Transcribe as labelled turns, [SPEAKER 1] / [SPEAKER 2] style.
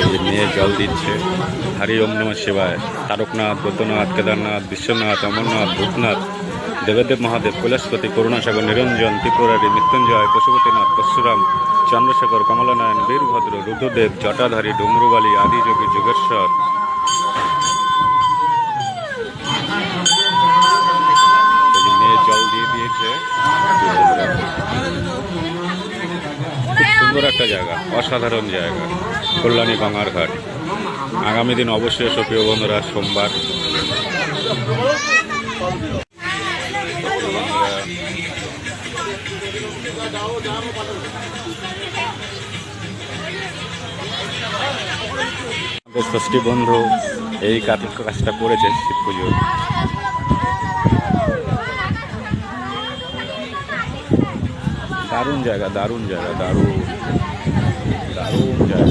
[SPEAKER 1] এই যে মেয়ে জল দিচ্ছে। হরি ওম নমঃ শিবায়। তারকনাথ, বৈদ্যনাথ, কেদারনাথ, বিশ্বনাথ, অমরনাথ, ভূতনাথ, দেবদেব মহাদেব, কৈলাসপতি, করুণাসাগর, নিরঞ্জন, ত্রিপুরারি, মৃত্যুঞ্জয়, পশুপতিনাথ, পরশুরাম, চন্দ্রশেখর, কমলানয়ন, বীরভদ্র, রুদ্রদেব, জটাধারী, ডুমরুবালি, আদিযোগী, যুগেশ্বর। মেয়ে জল দিয়ে দিয়েছে। খুব সুন্দর একটা জায়গা, অসাধারণ জায়গা, কল্যাণী গঙ্গার ঘাট। আগামী দিন অবশ্যই এসো প্রিয় বন্ধুরা, সোমবার। ষষ্ঠী বন্ধু এই কাজটা করেছে শিব পুজো। দারুণ জায়গা, দারুণ জায়গা, দারুণ দারুণ জায়গা।